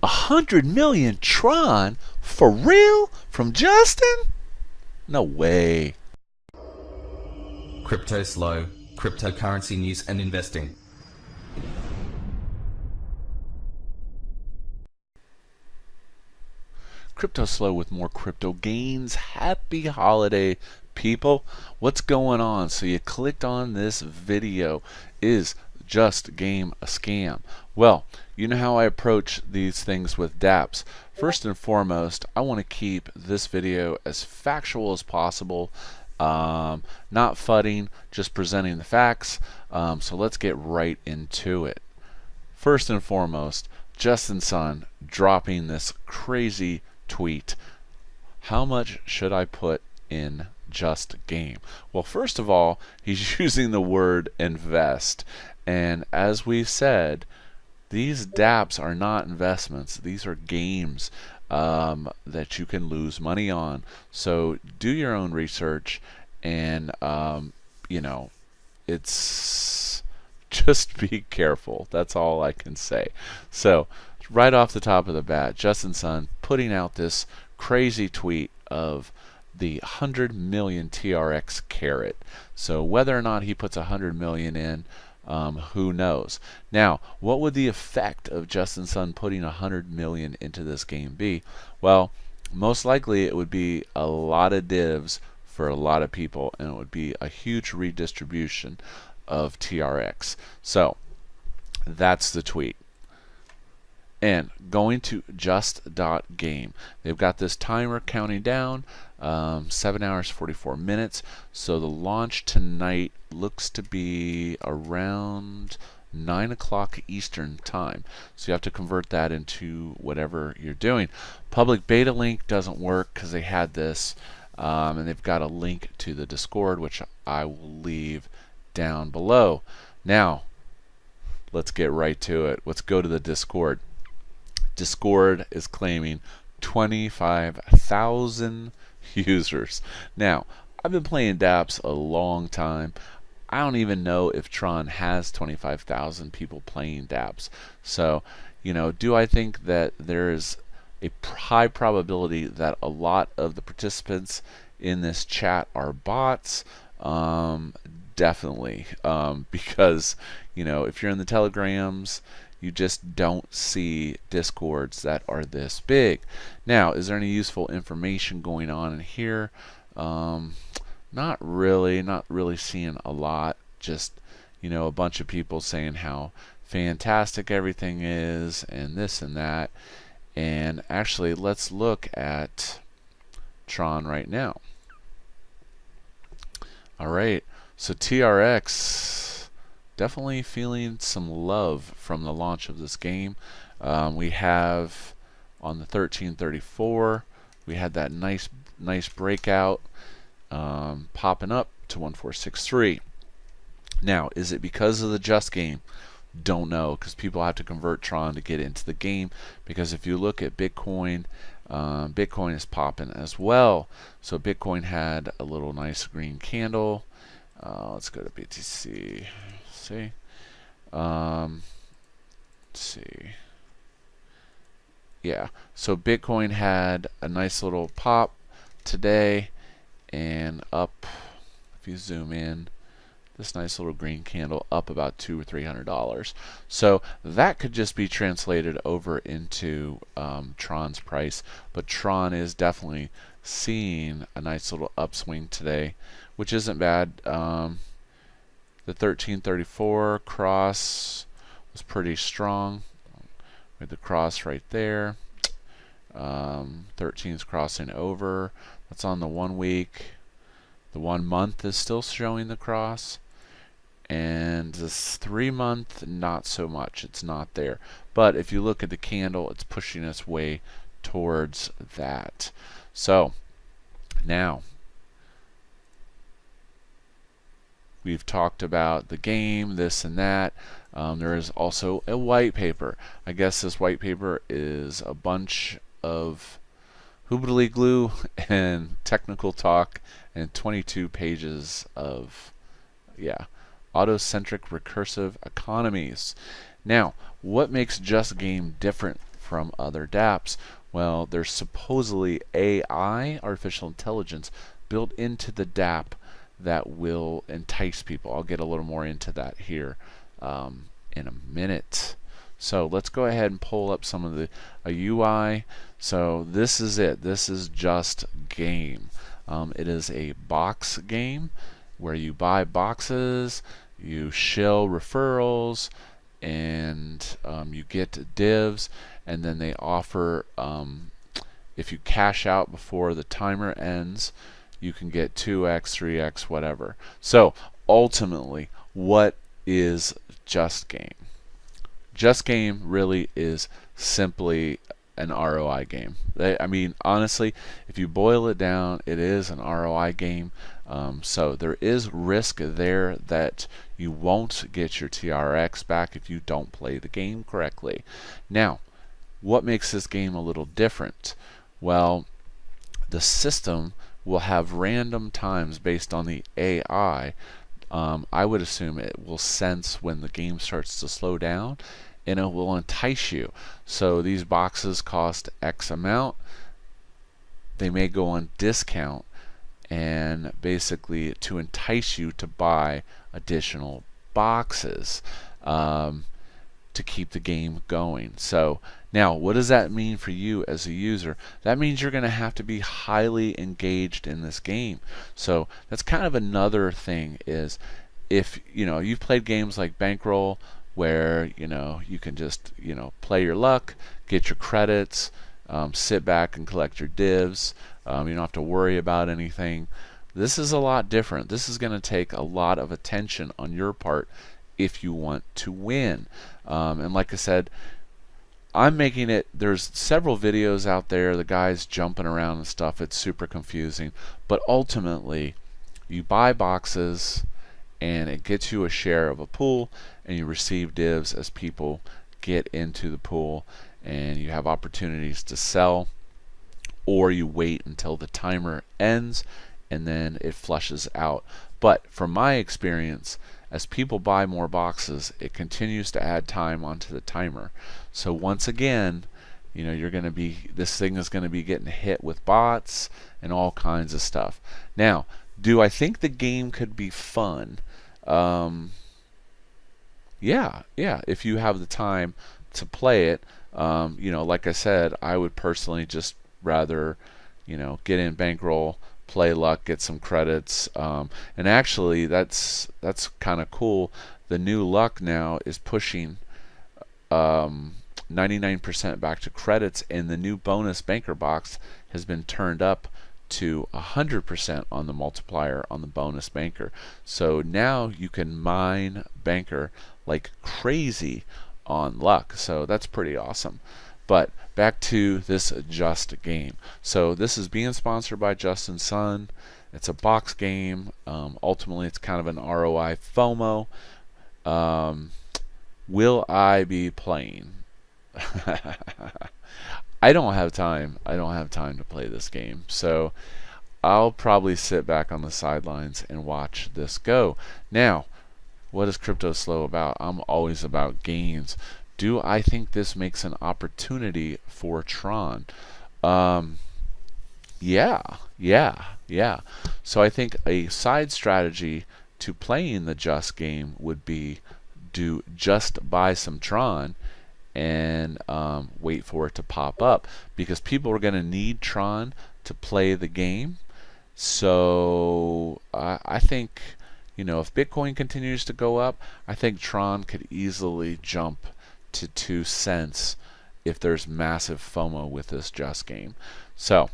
100 million Tron? For real? From Justin? No way. Cryptoslo, cryptocurrency news and investing. Cryptoslo with more crypto gains. Happy holiday, people. What's going on? So you clicked on this video. Is Just Game a scam? Well, you know how I approach these things with DAPPs. First and foremost, I want to keep this video as factual as possible. Not fudding, just presenting the facts. So let's get right into it. First and foremost, Justin's son dropping this crazy tweet. How much should I put in Just Game? Well, first of all, he's using the word invest. And as we've said, these DAPPs are not investments. These are games that you can lose money on. So do your own research, and you know, it's just be careful. That's all I can say. So right off the top of the bat, Justin's son putting out this crazy tweet of the 100 million TRX carrot. So whether or not he puts 100 million in, who knows? Now, what would the effect of Justin's son putting 100 million into this game be? Well, most likely it would be a lot of divs for a lot of people, and it would be a huge redistribution of TRX. So that's the tweet. And going to just.game, they've got this timer counting down, 7 hours 44 minutes. So the launch tonight looks to be around 9 o'clock Eastern time. So you have to convert that into whatever you're doing. Public beta link doesn't work because they had this, and they've got a link to the Discord, which I will leave down below. Now, let's get right to it. Let's go to the Discord. Discord is claiming 25,000 users. Now, I've been playing DAPPs a long time. I don't even know if Tron has 25,000 people playing DAPPs. So, you know, do I think that there is a high probability that a lot of the participants in this chat are bots? Definitely, because, you know, if you're in the telegrams, you just don't see discords that are this big. Now, is there any useful information going on in here? Not really seeing a lot. Just, you know, a bunch of people saying how fantastic everything is and this and that. And actually, let's look at Tron right now. Alright, so TRX definitely feeling some love from the launch of this game. We have on the 1334, we had that nice breakout popping up to 1463. Now, is it because of the Just Game? Don't know, because people have to convert Tron to get into the game. Because if you look at Bitcoin, Bitcoin is popping as well. So Bitcoin had a little nice green candle. Let's go to BTC. See, let's see. Yeah, so Bitcoin had a nice little pop today, and up, if you zoom in, this nice little green candle up about $200 or $300. So that could just be translated over into Tron's price, but Tron is definitely seeing a nice little upswing today, which isn't bad. The 1334 cross was pretty strong. We had the cross right there. 13's crossing over. That's on the 1 week. The 1 month is still showing the cross. And this 3 month, not so much. It's not there. But if you look at the candle, it's pushing its way towards that. So now, we've talked about the game, this and that. There is also a white paper. I guess this white paper is a bunch of hoobly glue and technical talk and 22 pages of, yeah, autocentric recursive economies. Now, what makes Just Game different from other DApps? Well, there's supposedly AI, artificial intelligence, built into the DApp that will entice people. I'll get a little more into that here in a minute. So let's go ahead and pull up some of the UI. So this is it. This is Just Game. It is a box game where you buy boxes, you shill referrals, and you get divs, and then they offer, if you cash out before the timer ends, you can get 2x, 3x, whatever. So ultimately, what is Just Game? Just Game really is simply an ROI game. I mean, honestly, if you boil it down, it is an ROI game. So there is risk there that you won't get your TRX back if you don't play the game correctly. Now, what makes this game a little different? Well, the system will have random times based on the AI. I would assume it will sense when the game starts to slow down, and it will entice you. So these boxes cost X amount. They may go on discount, and basically to entice you to buy additional boxes to keep the game going. So now, what does that mean for you as a user? That means you're going to have to be highly engaged in this game. So that's kind of another thing, is if you've played games like Bankroll, where you can just play your luck, get your credits, sit back and collect your divs. You don't have to worry about anything. This is a lot different. This is going to take a lot of attention on your part if you want to win. And like I said, I'm making it, there's several videos out there, the guys jumping around and stuff. It's super confusing. But ultimately, you buy boxes, and it gets you a share of a pool, and you receive divs as people get into the pool, and you have opportunities to sell, or you wait until the timer ends and then it flushes out. But from my experience, as people buy more boxes, it continues to add time onto the timer. So once again, this thing is going to be getting hit with bots and all kinds of stuff. Now, do I think the game could be fun? Yeah, if you have the time to play it. Like I said, I would personally just rather, get in Bankroll, play luck, get some credits, and actually that's kind of cool. The new luck now is pushing 99% back to credits, and the new bonus banker box has been turned up to 100% on the multiplier on the bonus banker. So now you can mine banker like crazy on luck. So that's pretty awesome. But back to this Just Game. So this is being sponsored by Justin Sun. It's a box game. Ultimately, it's kind of an ROI FOMO. Will I be playing? I don't have time. I don't have time to play this game. So I'll probably sit back on the sidelines and watch this go. Now, what is Cryptoslo about? I'm always about gains. Do I think this makes an opportunity for Tron? Yeah. So I think a side strategy to playing the Just Game would be to just buy some Tron and wait for it to pop up, because people are going to need Tron to play the game. So I think, if Bitcoin continues to go up, I think Tron could easily jump to 2 cents if there's massive FOMO with this Just Game. So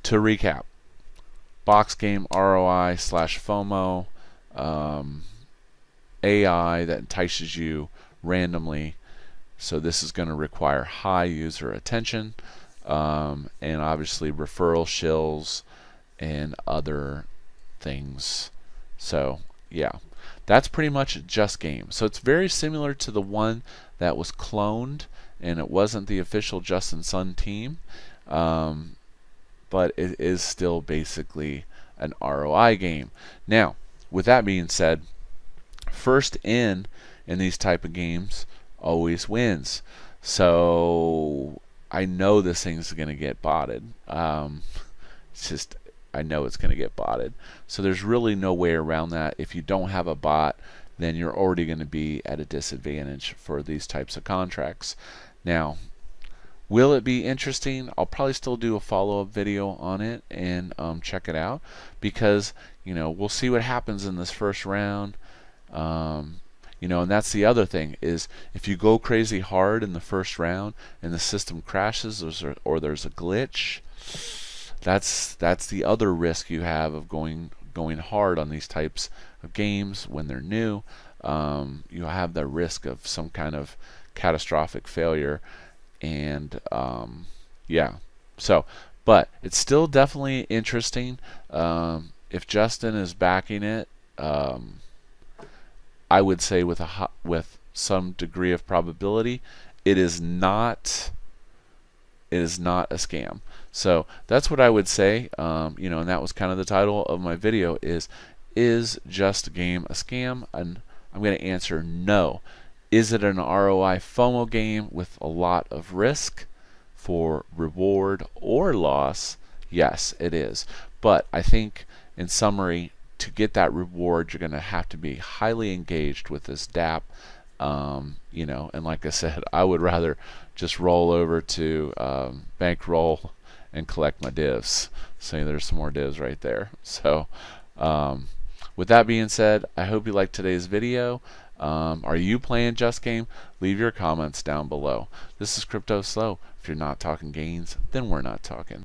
to recap, box game ROI / FOMO, AI that entices you randomly. So this is going to require high user attention, and obviously referral shills and other things. So yeah, that's pretty much Just Game. So it's very similar to the one that was cloned, and it wasn't the official Justin Sun team, but it is still basically an ROI game. Now, with that being said, first in these type of games always wins. So I know this thing's going to get botted. It's just, I know it's going to get botted. So there's really no way around that. If you don't have a bot, then you're already going to be at a disadvantage for these types of contracts. Now, will it be interesting? I'll probably still do a follow-up video on it and check it out, because we'll see what happens in this first round. And that's the other thing, is if you go crazy hard in the first round and the system crashes, or there's a glitch, that's the other risk you have of going hard on these types of games when they're new. You have the risk of some kind of catastrophic failure. And yeah, so, but it's still definitely interesting. If Justin is backing it, I would say with some degree of probability, it is not a scam. So that's what I would say. And that was kind of the title of my video, is Just Game a scam? And I'm going to answer no. Is it an ROI FOMO game with a lot of risk for reward or loss? Yes, it is. But I think, in summary, to get that reward, you're going to have to be highly engaged with this DApp. And like I said, I would rather just roll over to bankroll and collect my divs. So there's some more divs right there. So with that being said, I hope you liked today's video. Are you playing Just Game? Leave your comments down below. This is Cryptoslo. If you're not talking gains, then we're not talking.